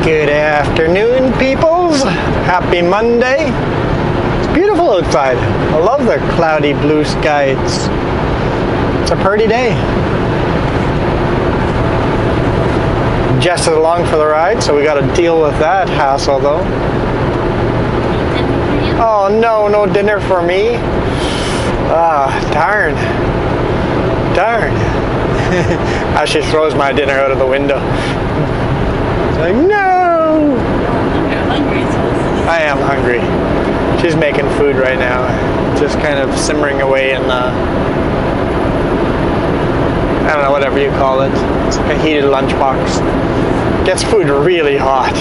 Good afternoon, peoples. Happy Monday. It's beautiful outside. I love the cloudy blue sky. It's a pretty day. Jess is along for the ride, so we got to deal with that hassle, though. Oh no, no dinner for me. Darn. As she throws my dinner out of the window. It's like, no! You're hungry, I am hungry. She's making food right now. Just kind of simmering away in the, I don't know, whatever you call it. It's like a heated lunchbox. Gets food really hot.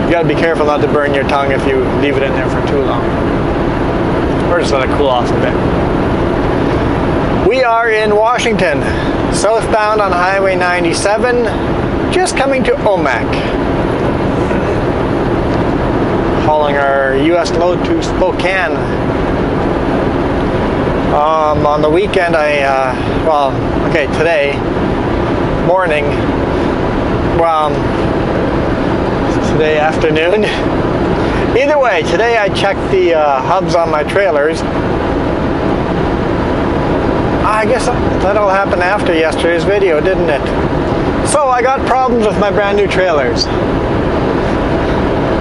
You gotta be careful not to burn your tongue if you leave it in there for too long. Or just let it cool off a bit. We are in Washington, southbound on Highway 97, just coming to Omak. Hauling our U.S. load to Spokane. On the weekend, today morning, today afternoon. Either way, today I checked the hubs on my trailers. I guess that all happened after yesterday's video, didn't it? So I got problems with my brand new trailers.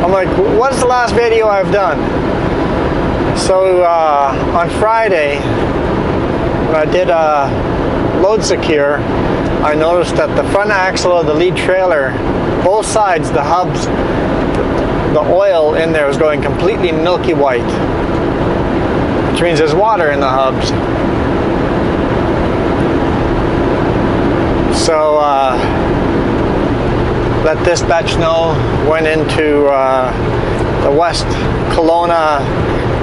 I'm like, what's the last video I've done? So on Friday, when I did load secure, I noticed that the front axle of the lead trailer, both sides, the hubs, the oil in there was going completely milky white, which means there's water in the hubs. So let dispatch know, went into the West Kelowna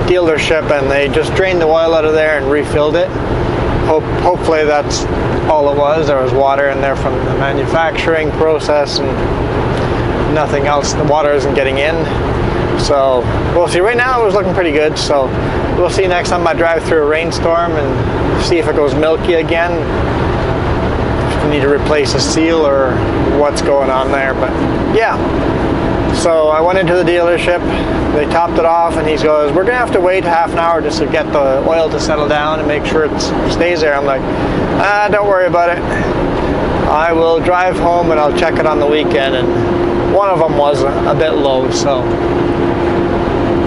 dealership and they just drained the oil out of there and refilled it. Hopefully that's all it was. There was water in there from the manufacturing process and nothing else. The water isn't getting in. So we'll see. Right now it was looking pretty good. So we'll see next time I drive through a rainstorm and see if it goes milky again. If we need to replace a seal or what's going on there. But yeah. So I went into the dealership. They topped it off and he goes, we're going to have to wait half an hour just to get the oil to settle down and make sure it stays there. I'm like, don't worry about it. I will drive home and I'll check it on the weekend. And one of them was a bit low. So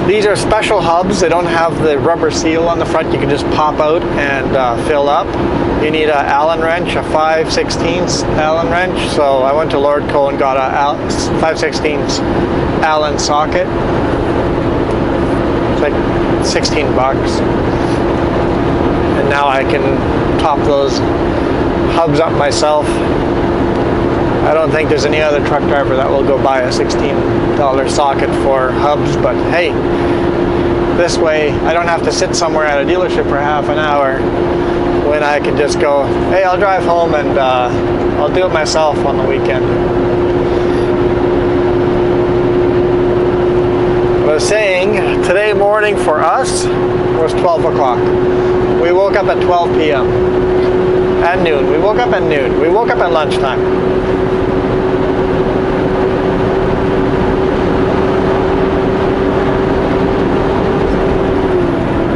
these are special hubs. They don't have the rubber seal on the front. You can just pop out and fill up. You need an Allen wrench, a 5/16 Allen wrench. So I went to Lordco and got a 5/16 Allen socket. It's like $16. And now I can top those hubs up myself. I don't think there's any other truck driver that will go buy a $16 socket for hubs, but hey, this way I don't have to sit somewhere at a dealership for half an hour when I can just go, hey, I'll drive home and I'll do it myself on the weekend. I was saying, today morning for us was 12 o'clock. We woke up at 12 p.m. At noon. We woke up at noon. We woke up at lunchtime.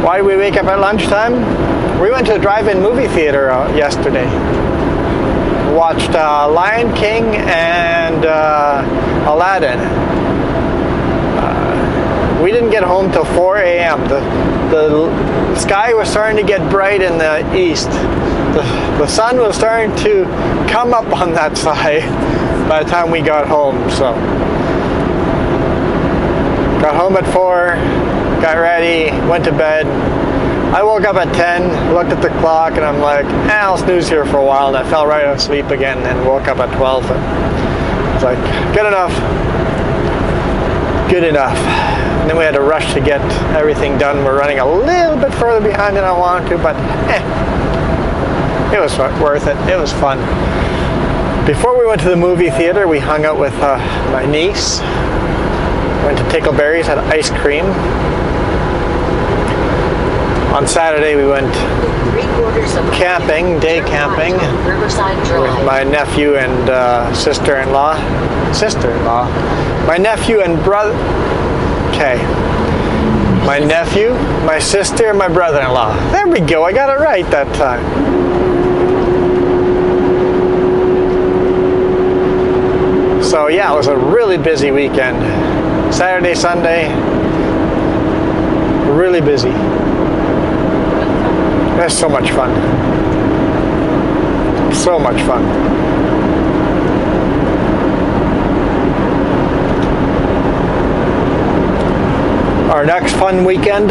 Why did we wake up at lunchtime? We went to a drive-in movie theater yesterday. Watched Lion King and Aladdin. We didn't get home till 4 a.m. The sky was starting to get bright in the east. The sun was starting to come up on that side by the time we got home. So got home at 4, got ready, went to bed. I woke up at 10, looked at the clock, and I'm like, I'll snooze here for a while. And I fell right asleep again and woke up at 12. It's like, good enough. Good enough. And then we had to rush to get everything done. We're running a little bit further behind than I wanted to, but it was worth it. It was fun. Before we went to the movie theater, we hung out with my niece. Went to Tickleberry's, had ice cream. On Saturday we went camping, day camping, with my nephew and sister-in-law. My nephew and brother. Okay. My nephew, my sister, and my brother-in-law. There we go. I got it right that time. So yeah, it was a really busy weekend. Saturday, Sunday, really busy. That's so much fun. So much fun. Our next fun weekend.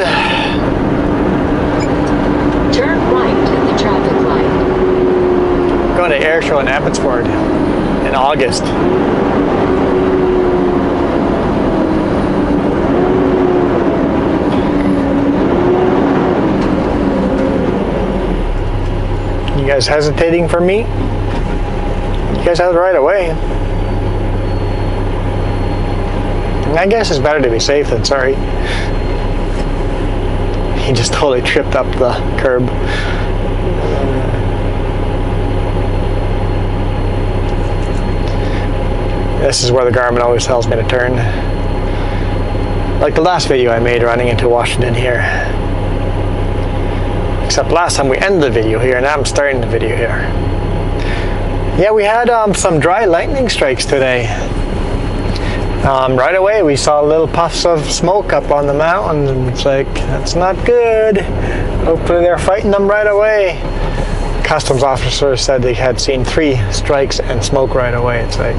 Turn right at the traffic light. Going to air show in Abbotsford in August. You guys hesitating for me? You guys have it right away. I guess it's better to be safe than sorry. He just totally tripped up the curb. This is where the Garmin always tells me to turn. Like the last video I made running into Washington here. Except last time we ended the video here, and now I'm starting the video here. Yeah, we had some dry lightning strikes today. Right away we saw little puffs of smoke up on the mountain, and it's like, that's not good. Hopefully they're fighting them right away. Customs officer said they had seen 3 strikes and smoke right away. It's like,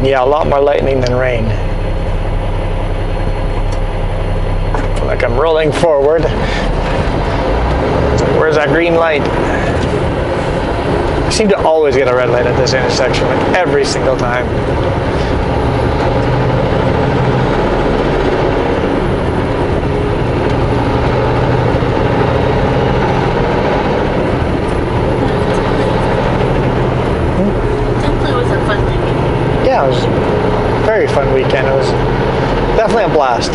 yeah, a lot more lightning than rain. Like I'm rolling forward. Where's that green light? I seem to always get a red light at this intersection, like every single time. Yeah, it was a very fun weekend. It was definitely a blast.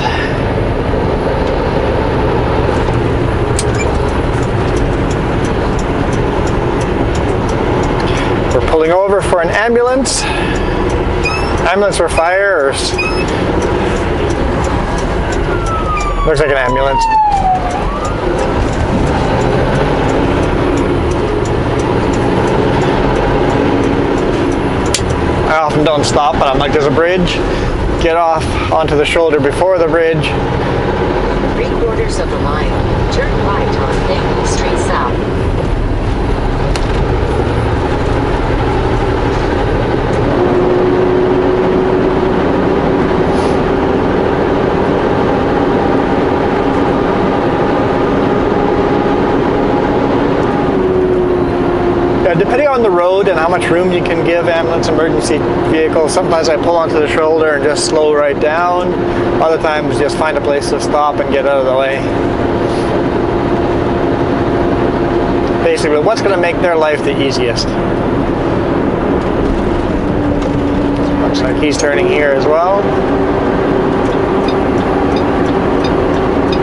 We're pulling over for an ambulance. Ambulance or fire, or looks like an ambulance. I often don't stop, but I'm like, there's a bridge. Get off onto the shoulder before the bridge. 3/4 of the line. Turn right on Maple Street South. Depending on the road and how much room you can give ambulance emergency vehicles, sometimes I pull onto the shoulder and just slow right down. Other times just find a place to stop and get out of the way. Basically, what's going to make their life the easiest? Looks like he's turning here as well.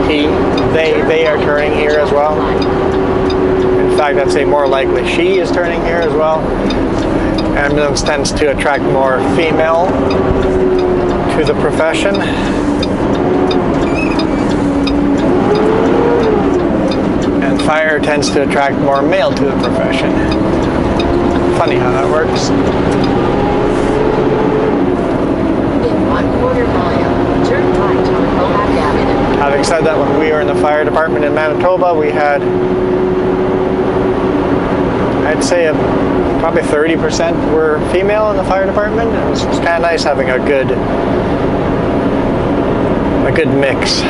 They are turning here as well. In fact, I'd say more likely she is turning here as well. Ambulance tends to attract more female to the profession. And fire tends to attract more male to the profession. Funny how that works. In 1/4 mile, turn right on Omak Avenue. Having said that, when we were in the fire department in Manitoba, we had, I'd say probably 30% were female in the fire department. It was kind of nice having a good mix.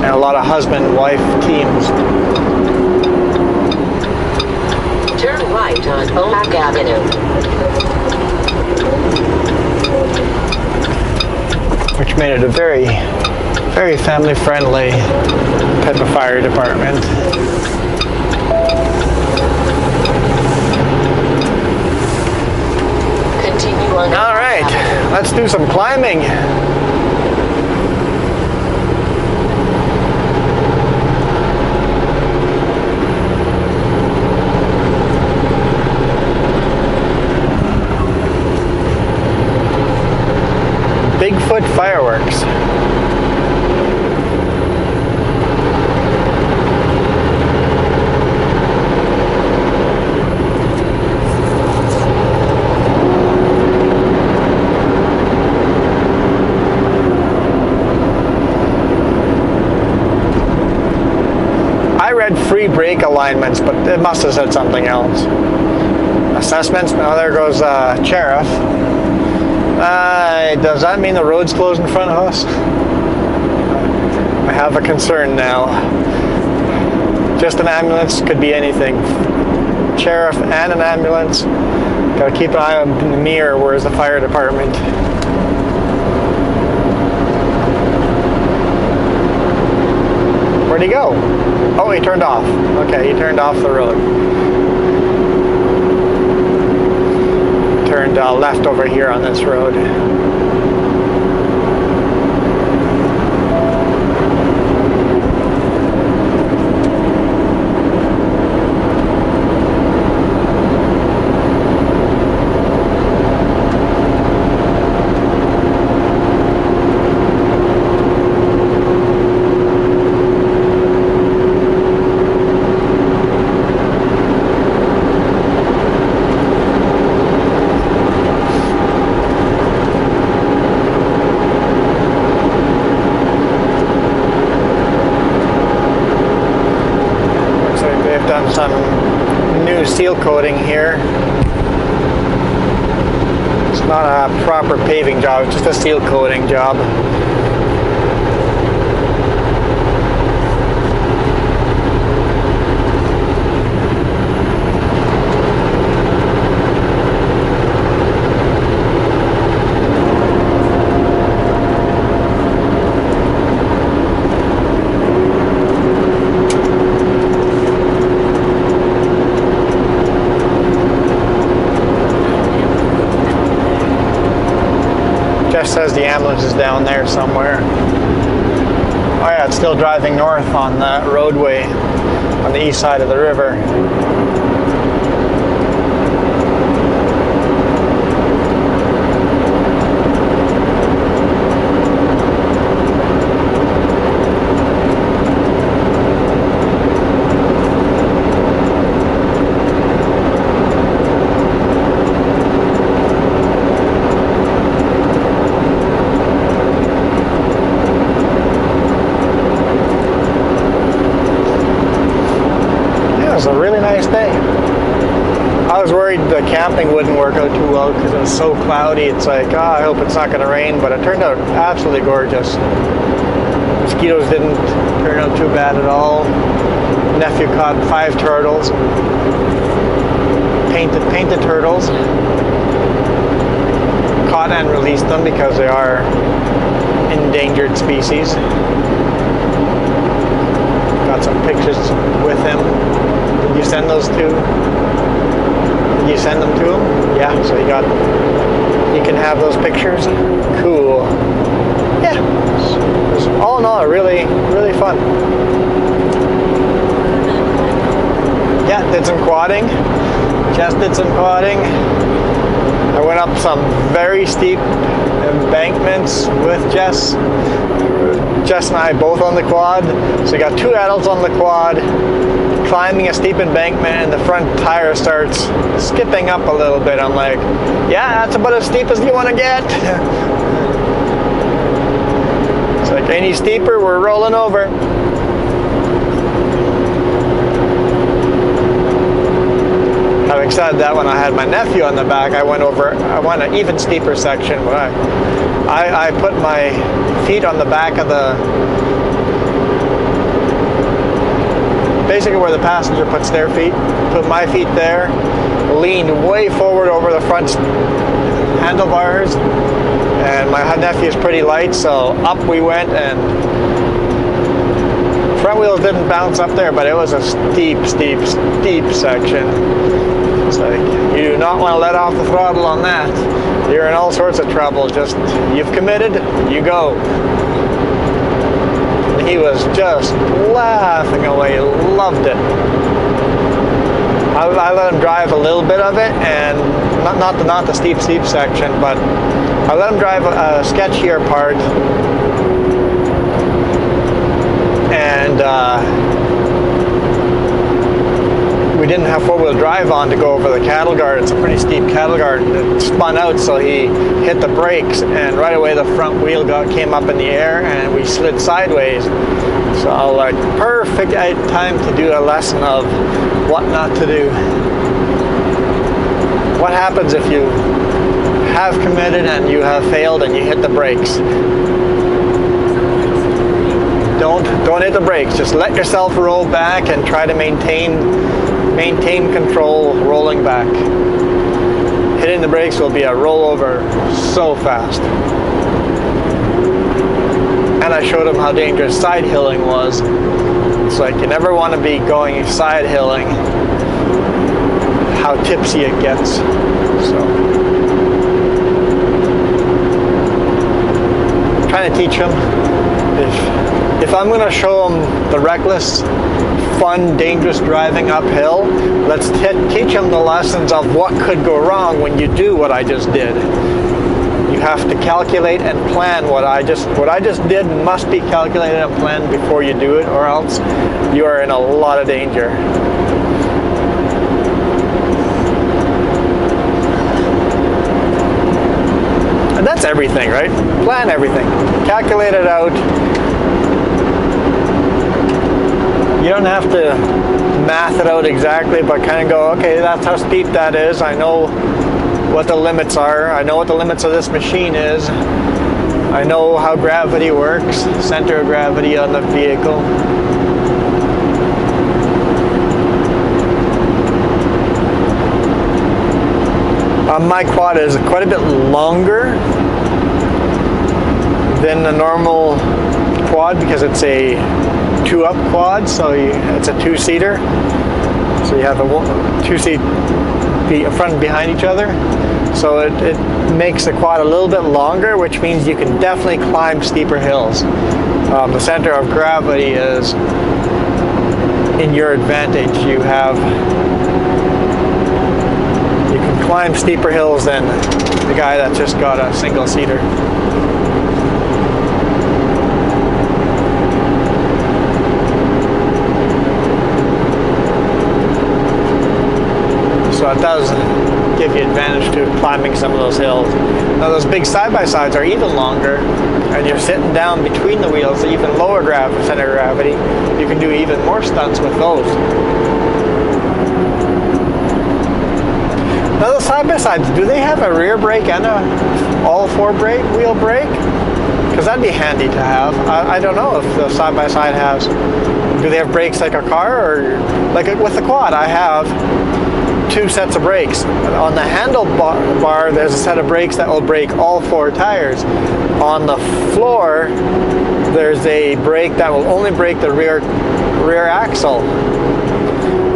And a lot of husband-wife teams. Turn right on Omak Avenue. Which made it a very, very family-friendly type of fire department. on All right, let's do some climbing. Bigfoot fireworks. I read free brake alignments, but it must have said something else. Assessments. Oh, there goes Sheriff. Does that mean the road's closed in front of us? I have a concern now. Just an ambulance, could be anything. Sheriff and an ambulance. Gotta keep an eye on the mirror. Where's the fire department? Where'd he go? Oh, he turned off. Okay, he turned off the road. Turned left over here on this road. Done some new seal coating here. It's not a proper paving job, it's just a seal coating job. Says the ambulance is down there somewhere. Oh yeah, it's still driving north on that roadway on the east side of the river. A really nice day. I was worried the camping wouldn't work out too well because it was so cloudy. It's like, oh, I hope it's not going to rain, but it turned out absolutely gorgeous. Mosquitoes didn't turn out too bad at all. Nephew caught 5 turtles, painted turtles. Caught and released them because they are endangered species. Got some pictures with him. Did you send those to? Did you send them to him? Yeah, so you can have those pictures. Cool. Yeah, it was all in all really, really fun. Yeah, did some quadding. Jess did some quadding. I went up some very steep embankments with Jess. Jess and I both on the quad. So you got 2 adults on the quad, climbing a steep embankment, and the front tire starts skipping up a little bit. I'm like, yeah, that's about as steep as you want to get. It's like, any steeper, we're rolling over. Having said that, when I had my nephew on the back, I went an even steeper section. But I put my feet on the back of basically where the passenger puts their feet, put my feet there, leaned way forward over the front handlebars, and my nephew's pretty light, so up we went, and front wheels didn't bounce up there, but it was a steep section. It's like, you do not want to let off the throttle on that. You're in all sorts of trouble. Just, you've committed, you go. And he was just laughing away, loved it. I let him drive a little bit of it, and not the steep section, but I let him drive a sketchier part, and we didn't have four-wheel drive on to go over the cattle guard. It's a pretty steep cattle guard, and it spun out, so he hit the brakes, and right away the front wheel came up in the air, and we slid sideways. So like, perfect time to do a lesson of what not to do. What happens if you have committed and you have failed and you hit the brakes? Don't hit the brakes. Just let yourself roll back and try to maintain control rolling back. Hitting the brakes will be a rollover so fast. And I showed him how dangerous side hilling was. It's like, you never want to be going side hilling, how tipsy it gets. So I'm trying to teach him, if I'm going to show him the reckless, fun, dangerous driving uphill, let's teach him the lessons of what could go wrong when you do what I just did. You have to calculate and plan. What I just did must be calculated and planned before you do it, or else you are in a lot of danger. And that's everything, right? Plan everything. Calculate it out. You don't have to math it out exactly, but kind of go, okay, that's how steep that is. I know what the limits are. I know what the limits of this machine is. I know how gravity works, center of gravity on the vehicle. My quad is quite a bit longer than the normal quad because it's a two-up quad, so it's a two-seater. So you have a two-seat front and behind each other. So it makes the quad a little bit longer, which means you can definitely climb steeper hills. The center of gravity is in your advantage. You can climb steeper hills than the guy that just got a single-seater. So it does give you advantage to climbing some of those hills. Now those big side-by-sides are even longer, and you're sitting down between the wheels, even lower center of gravity. You can do even more stunts with those. Now the side-by-sides, do they have a rear brake and a all-four wheel brake? Because that'd be handy to have. I don't know if the side-by-side has. Do they have brakes like a car, or like with the quad? I have two sets of brakes. On the handlebar, there's a set of brakes that will brake all four tires. On the floor, there's a brake that will only brake the rear axle.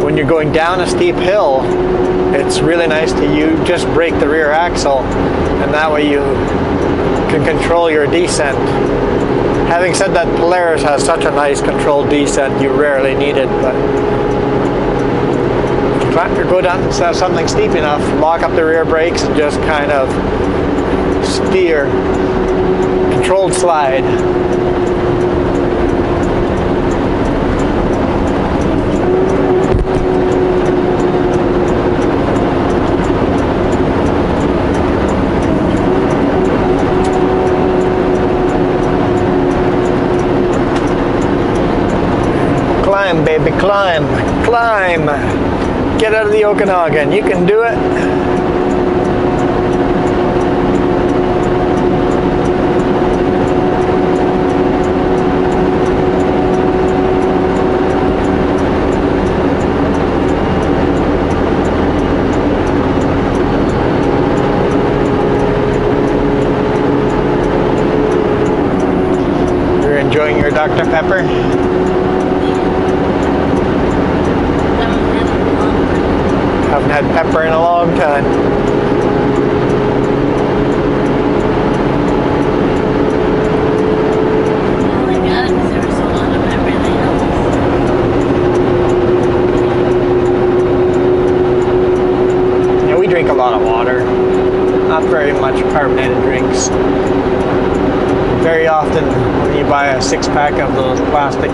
When you're going down a steep hill, it's really nice to just brake the rear axle, and that way you can control your descent. Having said that, Polaris has such a nice controlled descent, you rarely need it, but go down something steep enough, lock up the rear brakes and just kind of steer, controlled slide. Climb, baby, climb, climb. Get out of the Okanagan. You can do it. You're enjoying your Dr. Pepper? Haven't had pepper in a long time. Oh my god, because there was a lot of everything else. Yeah, we drink a lot of water. Not very much carbonated drinks. Very often when you buy a 6-pack of those plastic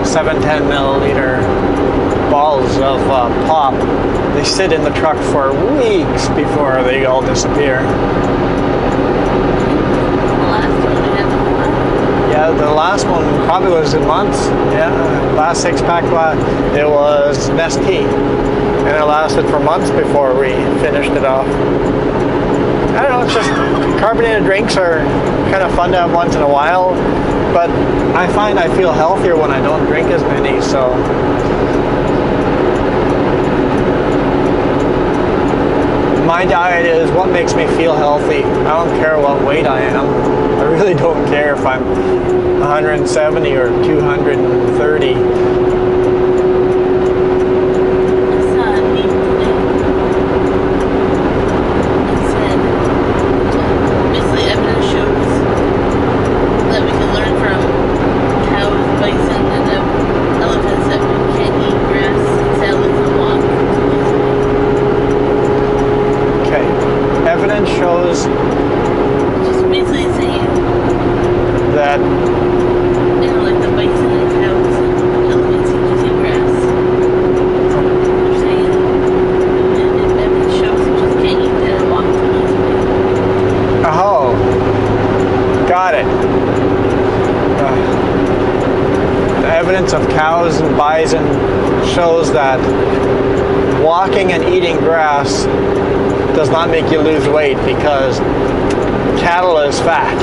710 milliliter balls of pop, they sit in the truck for weeks before they all disappear. The last one we had before. Yeah, the last one probably was in months. Yeah, last 6-pack, it was Nestea. And it lasted for months before we finished it off. I don't know, it's just carbonated drinks are kind of fun to have once in a while, but I find I feel healthier when I don't drink as many, so. My diet is what makes me feel healthy. I don't care what weight I am. I really don't care if I'm 170 or 230. Shows just basically saying that, you know, like the bison and cows and elephants eat just eat grass. They're saying it shows you just can't eat that and walk too easily. Oh, got it. The evidence of cows and bison shows that walking and eating grass does not make you lose weight because cattle is fat.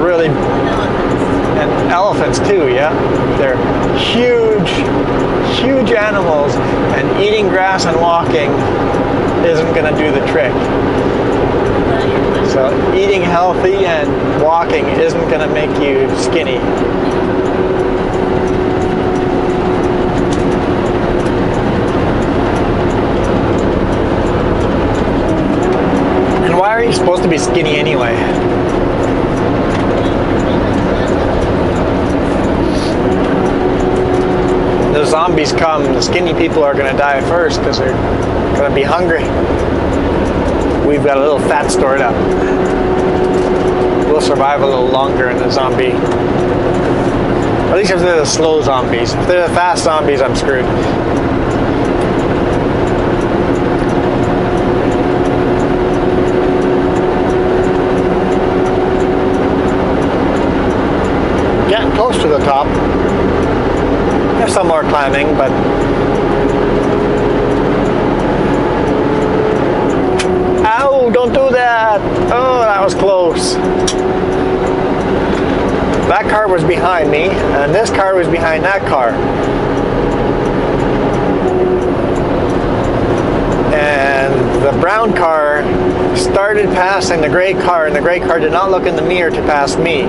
Really, and elephants too, yeah. They're huge animals, and eating grass and walking isn't gonna do the trick. So eating healthy and walking isn't gonna make you skinny. Why are you supposed to be skinny anyway? The zombies come, the skinny people are going to die first because they're going to be hungry. We've got a little fat stored up. We'll survive a little longer in the zombie. At least if they're the slow zombies. If they're the fast zombies, I'm screwed. Getting close to the top. There's some more climbing, but ow, don't do that. Oh, that was close. That car was behind me, and this car was behind that car. And the brown car started passing the gray car, and the gray car did not look in the mirror to pass me,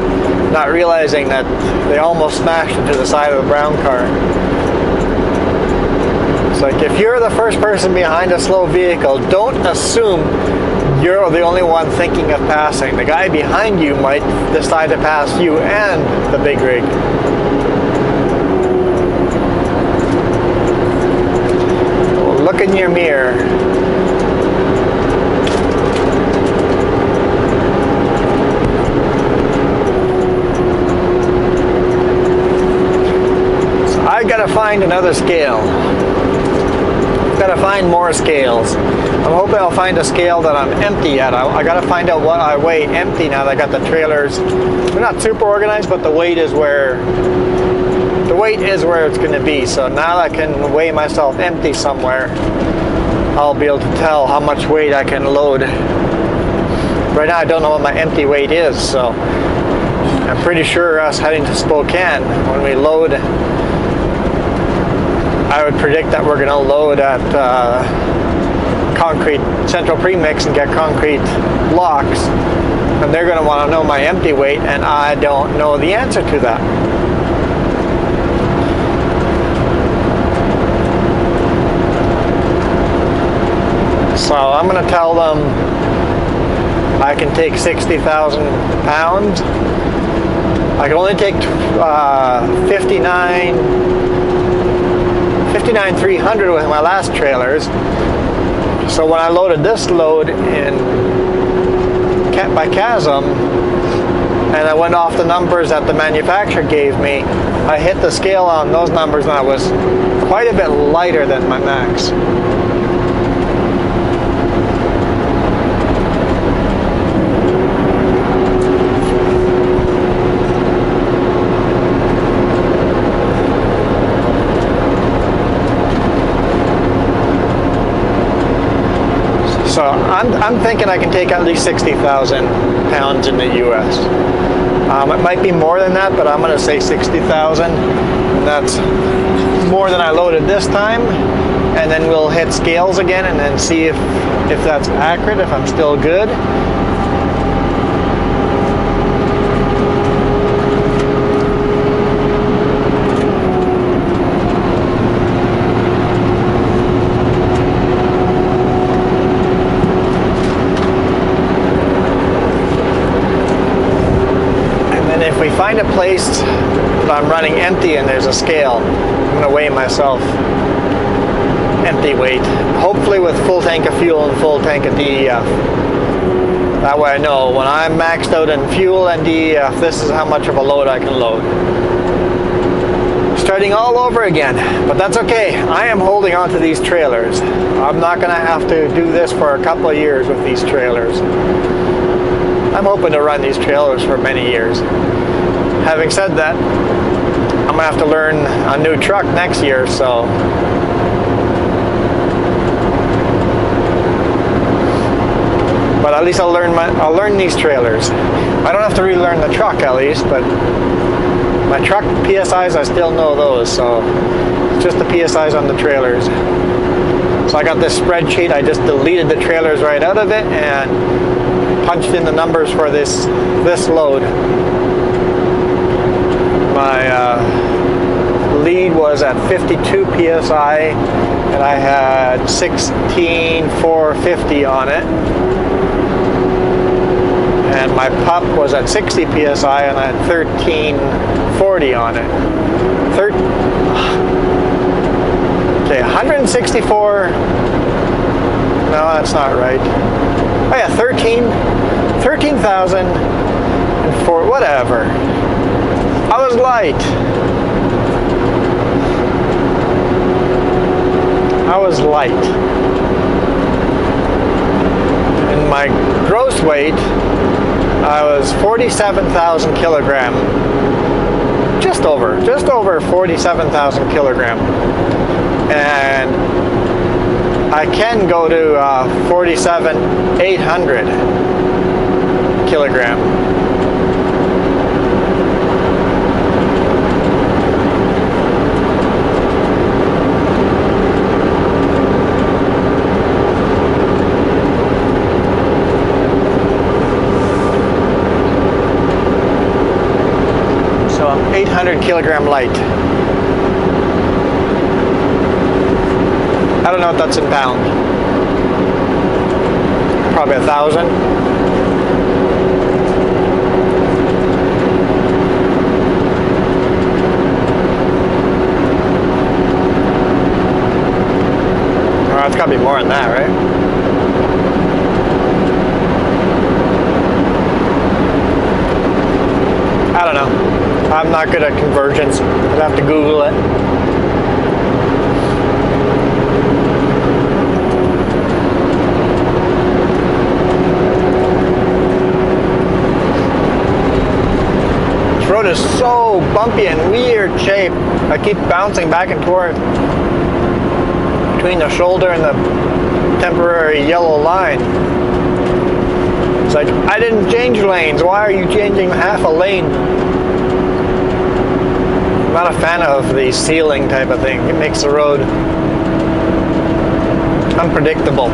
not realizing that they almost smashed into the side of the brown car. It's like, if you're the first person behind a slow vehicle, don't assume you're the only one thinking of passing. The guy behind you might decide to pass you and the big rig. Look in your mirror. So I gotta find another scale. Gotta find more scales. I'm hoping I'll find a scale that I'm empty at. I gotta find out what I weigh empty now that I got the trailers. They're not super organized, but the weight is where it's going to be. So now I can weigh myself empty somewhere. I'll be able to tell how much weight I can load. Right now I don't know what my empty weight is, so I'm pretty sure us heading to Spokane, when we load, I would predict that we're going to load at concrete central premix and get concrete blocks, and they're going to want to know my empty weight, and I don't know the answer to that. So I'm going to tell them I can take 60,000 pounds. I can only take 59,300 with my last trailers. So when I loaded this load in by Chasm, and I went off the numbers that the manufacturer gave me, I hit the scale on those numbers and I was quite a bit lighter than my max. So I'm thinking I can take at least 60,000 pounds in the US. It might be more than that, but I'm going to say 60,000. That's more than I loaded this time. And then we'll hit scales again and then see if that's accurate, if I'm still good. If we find a place that I'm running empty and there's a scale, I'm going to weigh myself empty weight, hopefully with full tank of fuel and full tank of DEF. That way I know when I'm maxed out in fuel and DEF, this is how much of a load I can load. Starting all over again, but that's okay. I am holding on to these trailers. I'm not going to have to do this for a couple of years with these trailers. I'm hoping to run these trailers for many years. Having said that, I'm gonna have to learn a new truck next year, so but at least I'll learn these trailers. I don't have to relearn the truck at least, but my truck PSIs, I still know those, so it's just the PSIs on the trailers. So I got this spreadsheet, I just deleted the trailers right out of it and punched in the numbers for this load. My lead was at 52 PSI and I had 16,450 on it. And my pup was at 60 PSI and I had 1340 on it. Okay, 164. No, that's not right. Oh yeah, 13,000 and 4, whatever. I was light. I was light. And my gross weight, I was 47,000 kilogram. Just over 47,000 kilogram. And I can go to 47,800 kilogram. So I'm 800 kilogram light. I don't know if that's in pound. Probably 1,000. Oh, it's got to be more than that, right? I don't know. I'm not good at conversions. I'd have to Google it. This road is so bumpy and weird shape. I keep bouncing back and forth between the shoulder and the temporary yellow line. It's like, I didn't change lanes. Why are you changing half a lane? I'm not a fan of the ceiling type of thing. It makes the road unpredictable.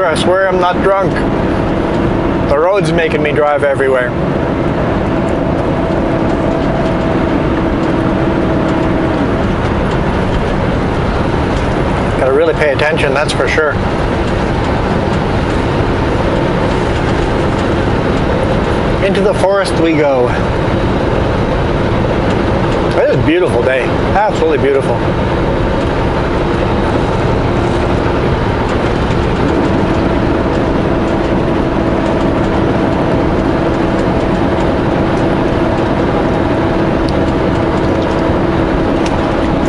I swear I'm not drunk. The road's making me drive everywhere. Gotta really pay attention, that's for sure. Into the forest we go. It is a beautiful day. Absolutely beautiful.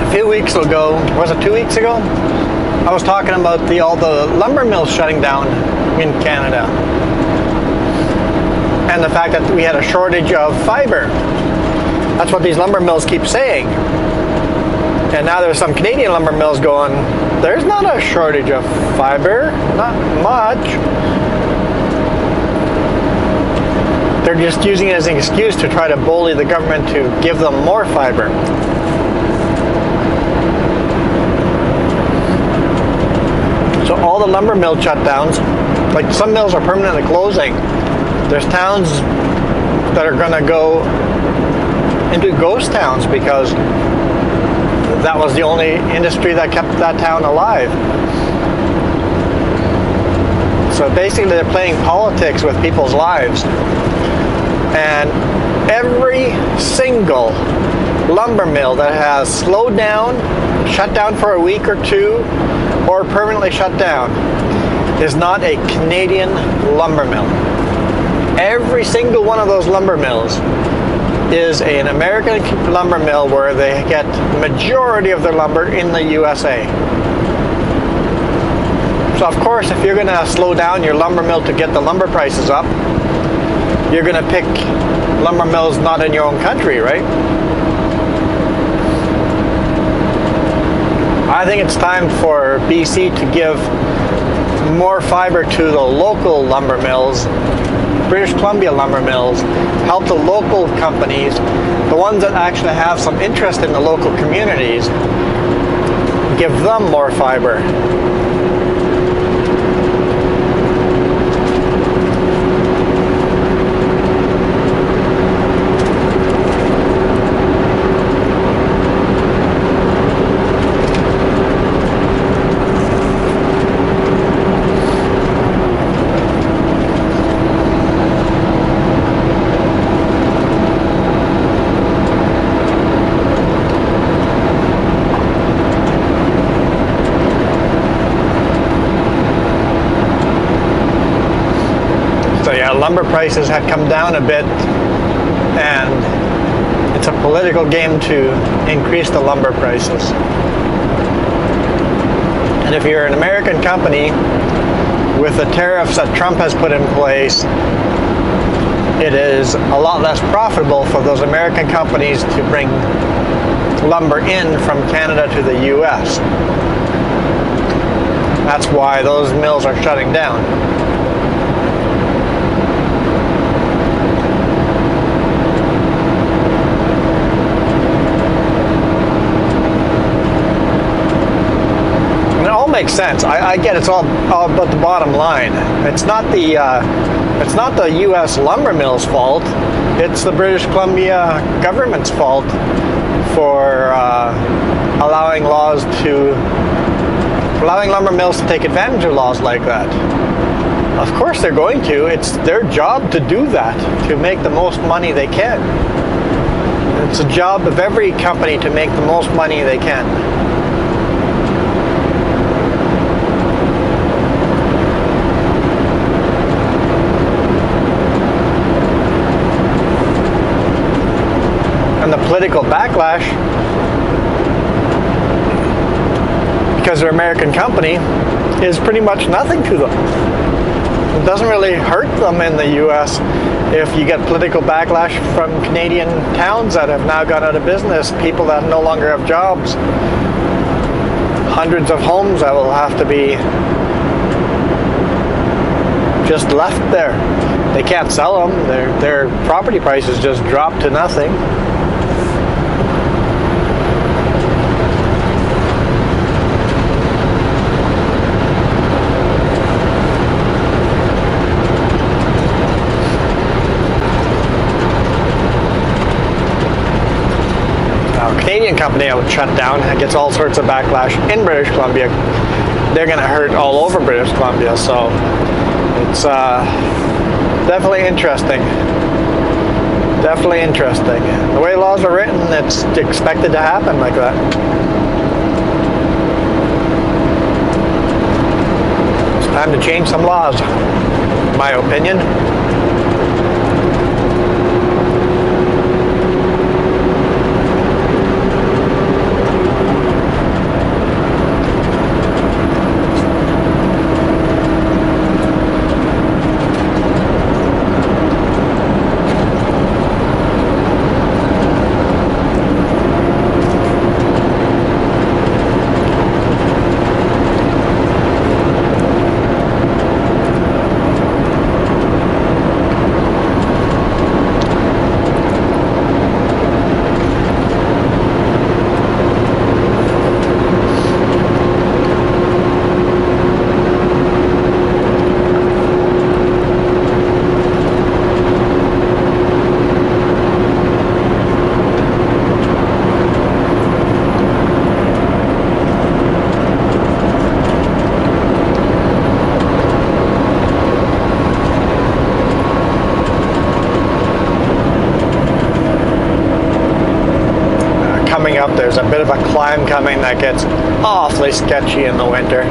A few weeks ago, was it 2 weeks ago? I was talking about all the lumber mills shutting down in Canada. And the fact that we had a shortage of fiber. That's what these lumber mills keep saying. And now there's some Canadian lumber mills going, there's not a shortage of fiber, not much. They're just using it as an excuse to try to bully the government to give them more fiber. So all the lumber mill shutdowns, like some mills are permanently closing. There's towns that are going to go into ghost towns because that was the only industry that kept that town alive. So basically they're playing politics with people's lives. And every single lumber mill that has slowed down, shut down for a week or two, or permanently shut down is not a Canadian lumber mill. Every single one of those lumber mills is an American lumber mill where they get the majority of their lumber in the USA. So of course, if you're going to slow down your lumber mill to get the lumber prices up, you're going to pick lumber mills not in your own country, right? I think it's time for BC to give more fiber to the local lumber mills, British Columbia lumber mills, help the local companies, the ones that actually have some interest in the local communities, give them more fiber. Lumber prices had come down a bit, and it's a political game to increase the lumber prices. And if you're an American company with the tariffs that Trump has put in place, it is a lot less profitable for those American companies to bring lumber in from Canada to the US. That's why those mills are shutting down. Makes sense. I get it's all about the bottom line. It's not the U.S. lumber mill's fault. It's the British Columbia government's fault for allowing lumber mills to take advantage of laws like that. Of course they're going to. It's their job to do that, to make the most money they can. It's a job of every company to make the most money they can. And the political backlash, because they're an American company, is pretty much nothing to them. It doesn't really hurt them in the US if you get political backlash from Canadian towns that have now gone out of business, people that no longer have jobs, hundreds of homes that will have to be just left there. They can't sell them. Their property prices just drop to nothing. company out shut down. It gets all sorts of backlash in British Columbia. They're going to hurt all over British Columbia. So it's definitely interesting. Definitely interesting. The way laws are written, it's expected to happen like that. It's time to change some laws, in my opinion. Up, there's a bit of a climb coming that gets awfully sketchy in the winter.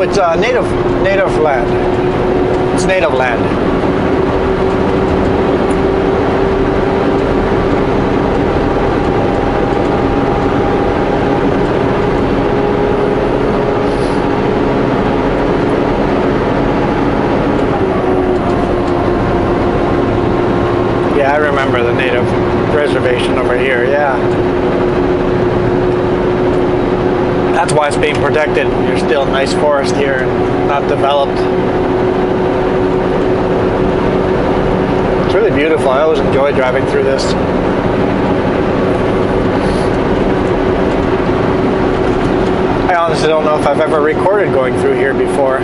It's native land. It's native land. Yeah, I remember the native reservation over here, yeah. That's why it's being protected. There's still nice forest here and not developed. It's really beautiful. I always enjoy driving through this. I honestly don't know if I've ever recorded going through here before.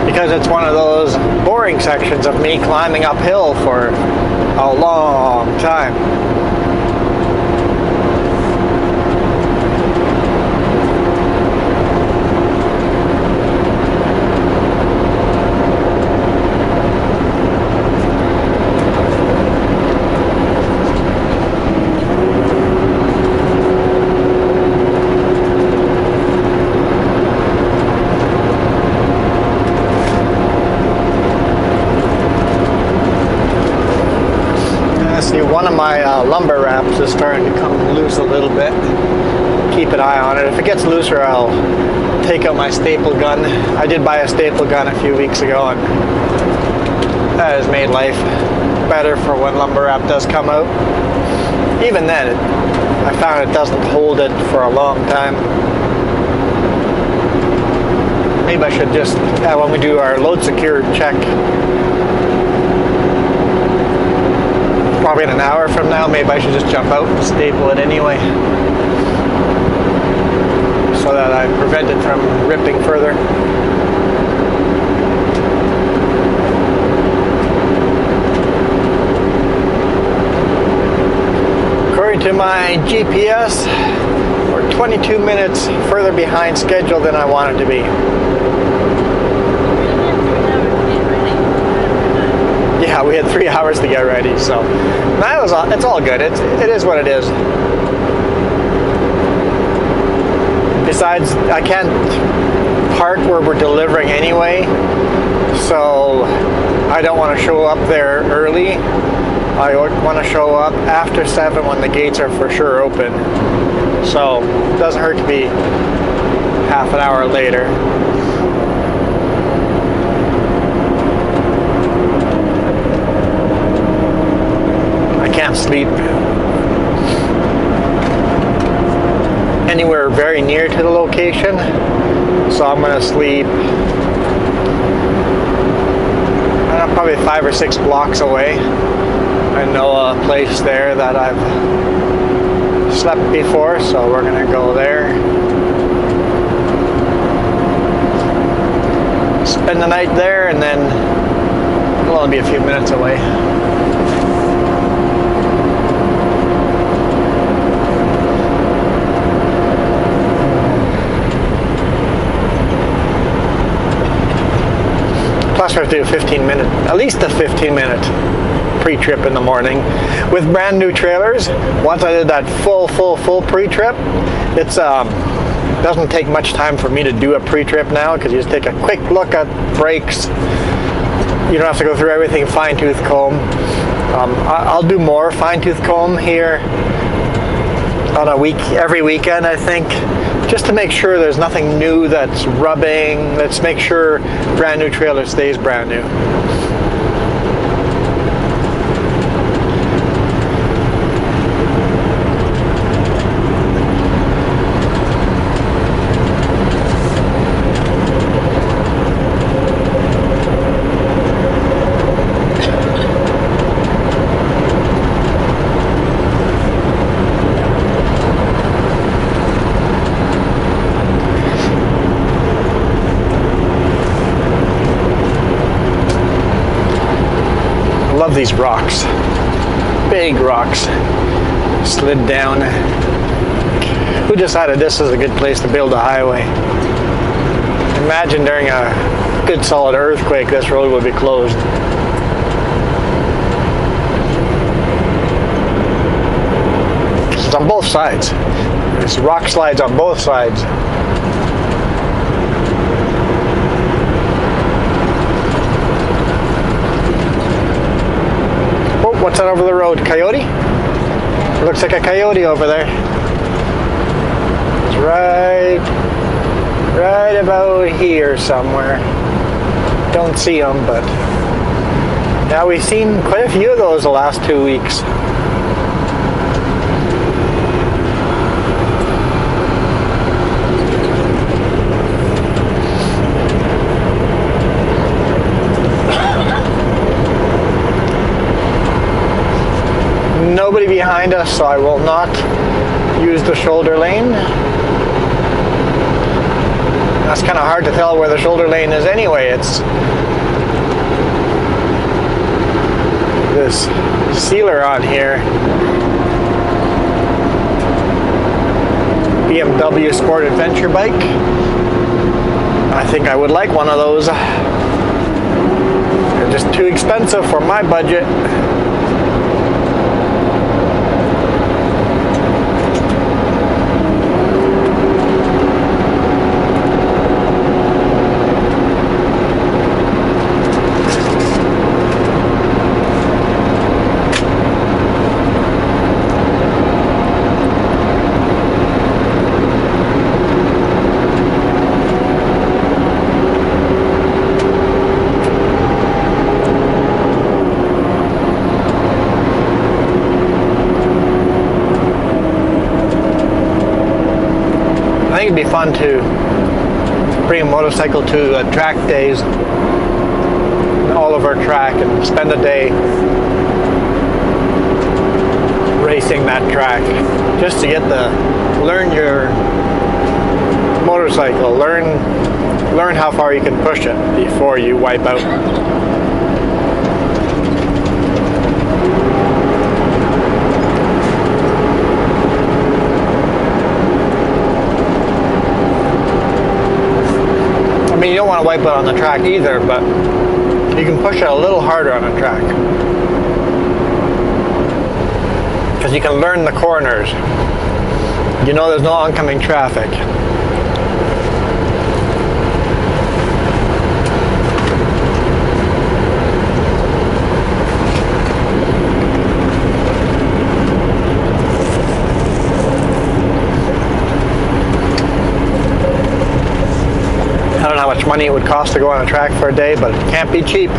Because it's one of those boring sections of me climbing uphill for a long time. One of my lumber wraps is starting to come loose a little bit. Keep an eye on it. If it gets looser, I'll take out my staple gun. I did buy a staple gun a few weeks ago, and that has made life better for when lumber wrap does come out. Even then, I found it doesn't hold it for a long time. maybe I should just, when we do our load secure check, probably in an hour from now, maybe I should just jump out and staple it anyway, so that I prevent it from ripping further. According to my GPS, we're 22 minutes further behind schedule than I wanted to be. Yeah, we had 3 hours to get ready, so that was all, it's all good. It is what it is. Besides, I can't park where we're delivering anyway, so I don't want to show up there early. I want to show up after 7 when the gates are for sure open. So it doesn't hurt to be half an hour later. I can't sleep anywhere very near to the location, so I'm going to sleep probably 5 or 6 blocks away. I know a place there that I've slept before, so we're gonna go there. Spend the night there, and then it'll only be a few minutes away. Plus we have to do at least a 15-minute pre-trip in the morning. With brand new trailers, once I did that full pre-trip, it's doesn't take much time for me to do a pre-trip now, because you just take a quick look at brakes. You don't have to go through everything fine-tooth comb. I'll do more fine-tooth comb here on every weekend, I think, just to make sure there's nothing new that's rubbing. Let's make sure brand new trailer stays brand new. Love these rocks, big rocks, slid down. Who decided this is a good place to build a highway? Imagine during a good solid earthquake, this road would be closed. It's on both sides. There's rock slides on both sides. What's that over the road? Coyote? It looks like a coyote over there. It's right about here somewhere. Don't see them, but yeah, we've seen quite a few of those the last 2 weeks. Nobody behind us, so I will not use the shoulder lane. That's kind of hard to tell where the shoulder lane is anyway. It's this sealer on here. BMW Sport Adventure bike. I think I would like one of those. They're just too expensive for my budget. I think it'd be fun to bring a motorcycle to track days, all over track, and spend a day racing that track, just to get learn your motorcycle, learn how far you can push it before you wipe out. I mean, you don't want to wipe out on the track either, but you can push it a little harder on a track, because you can learn the corners. You know there's no oncoming traffic. I don't know how much money it would cost to go on a track for a day, but it can't be cheap.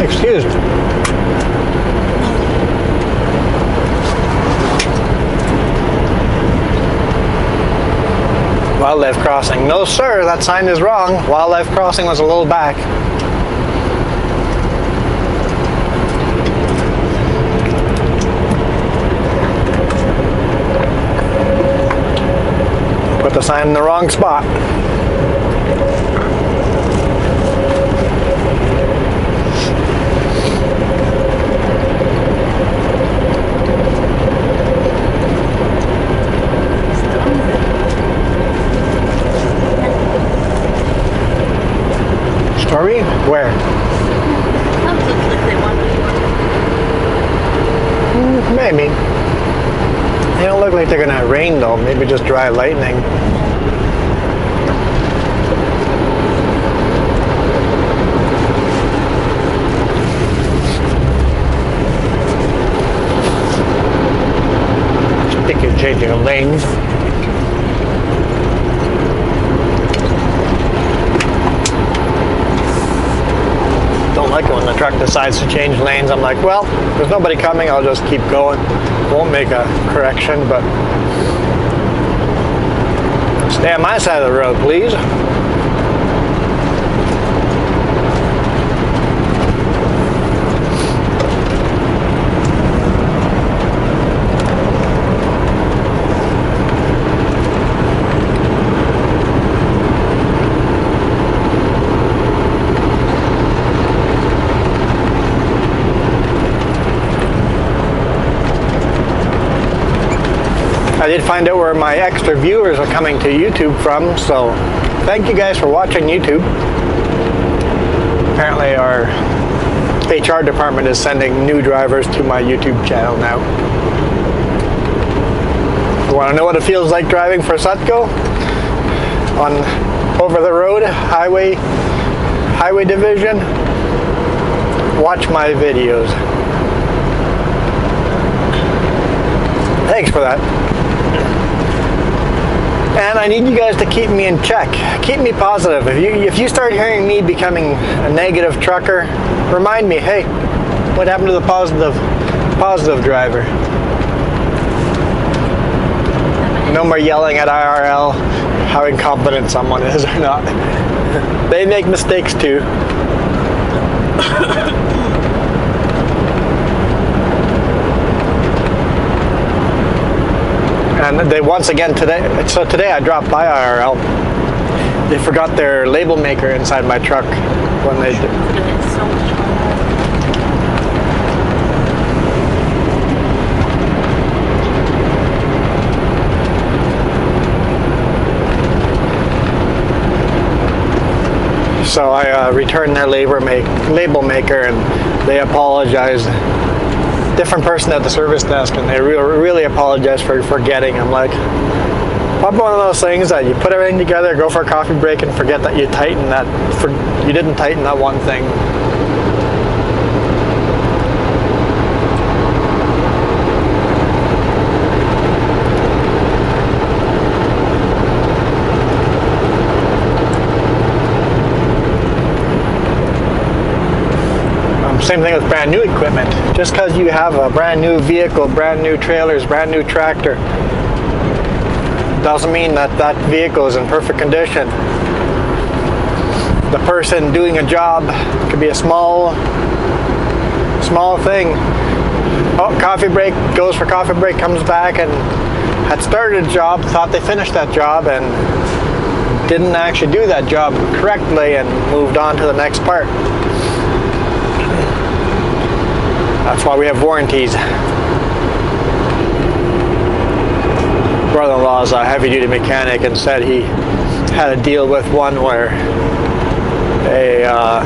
Excuse me. Wildlife crossing. No, sir, that sign is wrong. Wildlife crossing was a little back. Put the sign in the wrong spot. Are we? Where? That looks like they want to. Maybe. They don't look like they're gonna rain though. Maybe just dry lightning. I think you're changing a lane. Like it when the truck decides to change lanes. I'm like, well, there's nobody coming, I'll just keep going. Won't make a correction, but stay on my side of the road, please. I did find out where my extra viewers are coming to YouTube from, so thank you guys for watching YouTube. Apparently our HR department is sending new drivers to my YouTube channel now. You want to know what it feels like driving for Sutco? On over the road, highway division? Watch my videos. Thanks for that. And I need you guys to keep me in check. Keep me positive. If you start hearing me becoming a negative trucker, remind me, hey, what happened to the positive driver? No more yelling at IRL how incompetent someone is or not. They make mistakes too. And they once again today I dropped by IRL. They forgot their label maker inside my truck when they did. So I returned their label maker, and they apologized. Different person at the service desk, and they really apologized for forgetting. I'm like, probably one of those things that you put everything together, go for a coffee break, and forget that you didn't tighten that one thing. Same thing with brand new equipment. Just because you have a brand new vehicle, brand new trailers, brand new tractor, doesn't mean that that vehicle is in perfect condition. The person doing a job could be a small thing. Oh, coffee break, goes for coffee break, comes back and had started a job, thought they finished that job and didn't actually do that job correctly and moved on to the next part. That's why we have warranties. Brother-in-law is a heavy-duty mechanic and said he had a deal with one where a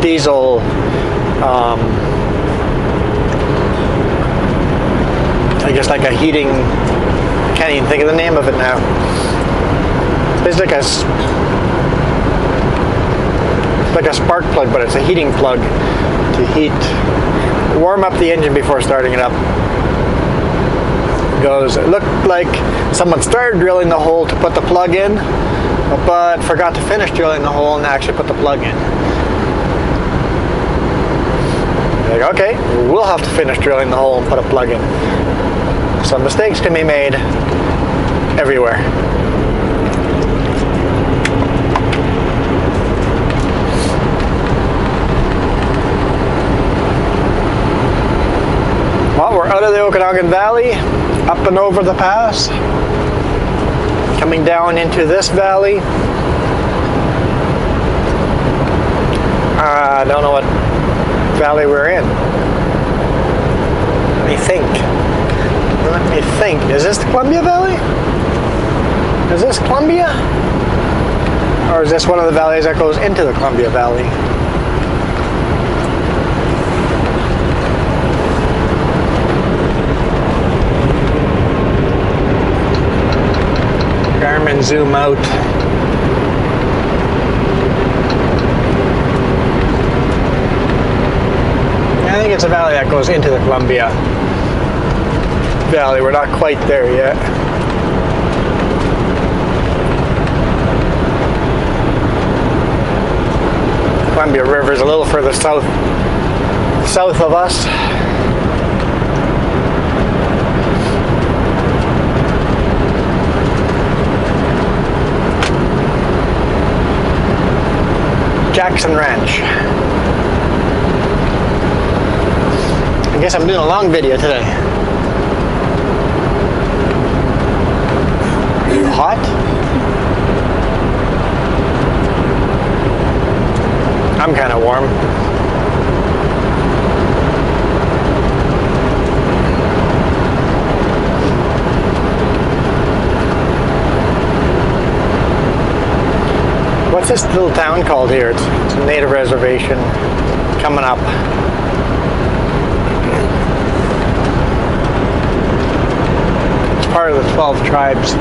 diesel I guess like a heating, can't even think of the name of it now. It's like a spark plug, but it's a heating plug to warm up the engine before starting it up. It looked like someone started drilling the hole to put the plug in, but forgot to finish drilling the hole and actually put the plug in. Like, okay, we'll have to finish drilling the hole and put a plug in. So mistakes can be made everywhere. Well, we're out of the Okanagan Valley, up and over the pass, coming down into this valley. I don't know what valley we're in. Let me think. Is this the Columbia Valley? Is this Columbia? Or is this one of the valleys that goes into the Columbia Valley? Garmin zoom out. I think it's a valley that goes into the Columbia Valley. We're not quite there yet. Columbia River is a little further south of us. Jackson Ranch. I guess I'm doing a long video today. Are you hot? I'm kind of warm. What's this little town called here? It's a native reservation coming up. It's part of the 12 tribes.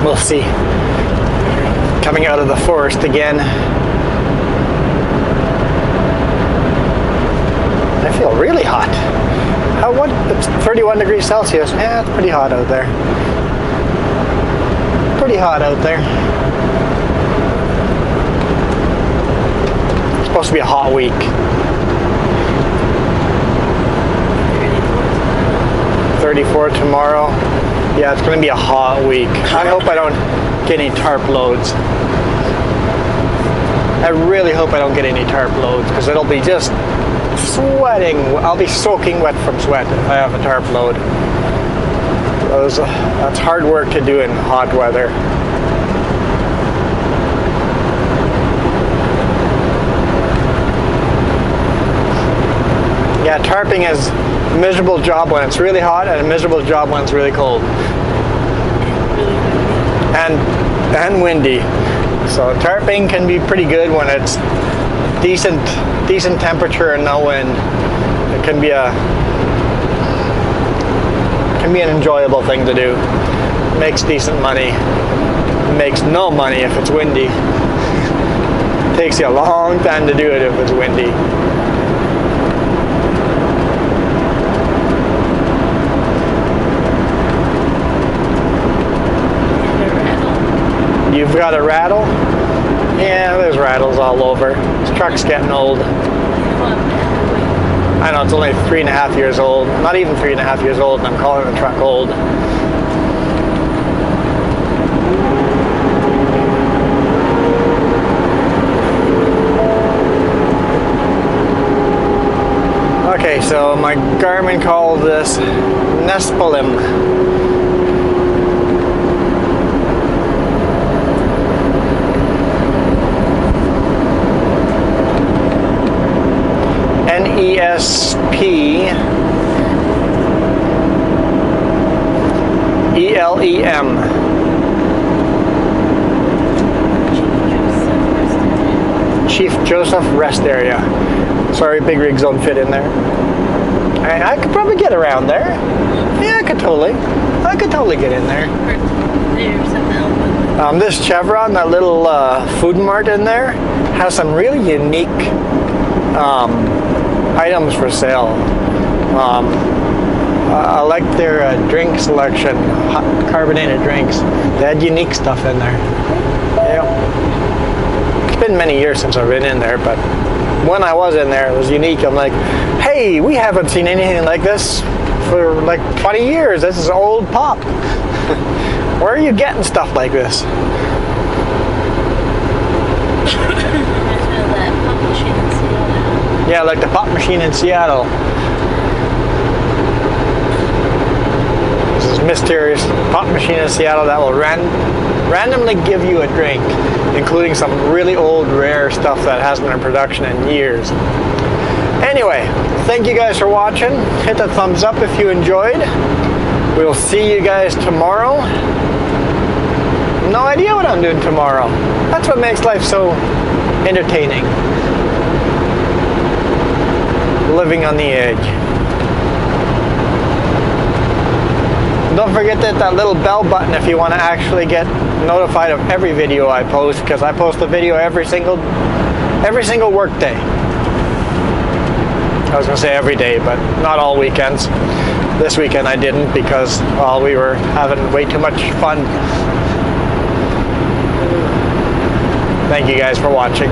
We'll see. Coming out of the forest again. I feel really hot. What? It's 31 degrees Celsius. Yeah, it's pretty hot out there. Pretty hot out there. It's supposed to be a hot week. 34 tomorrow. Yeah, it's going to be a hot week. I hope I don't get any tarp loads. I really hope I don't get any tarp loads because it'll be just sweating. I'll be soaking wet from sweat if I have a tarp load. That's hard work to do in hot weather. Yeah, tarping is a miserable job when it's really hot and a miserable job when it's really cold. And windy. So tarping can be pretty good when it's decent temperature and no wind. It can be can be an enjoyable thing to do. Makes decent money. Makes no money if it's windy. Takes you a long time to do it if it's windy. You've got a rattle? Yeah, there's rattles all over. This truck's getting old. I know, it's only 3.5 years old. Not even 3.5 years old, and I'm calling the truck old. Okay, so my Garmin called this Nespolim. N-E-S-P-E-L-E-M. Chief Joseph Rest Area. Sorry, big rigs don't fit in there. I could probably get around there. Yeah, I could totally get in there. This Chevron, that little food mart in there, has some really unique items for sale. I like their drink selection, hot carbonated drinks. They had unique stuff in there. Yeah. It's been many years since I've been in there, but when I was in there, it was unique. I'm like, hey, we haven't seen anything like this for like 20 years. This is old pop. Where are you getting stuff like this? Yeah, like the pop machine in Seattle. This is mysterious pop machine in Seattle that will randomly give you a drink, including some really old, rare stuff that hasn't been in production in years. Anyway, thank you guys for watching. Hit the thumbs up if you enjoyed. We'll see you guys tomorrow. No idea what I'm doing tomorrow. That's what makes life so entertaining. Living on the edge. Don't forget to hit that little bell button if you want to actually get notified of every video I post, because I post a video every single work day. I was going to say every day, but not all weekends. This weekend I didn't because, well, we were having way too much fun. Thank you guys for watching.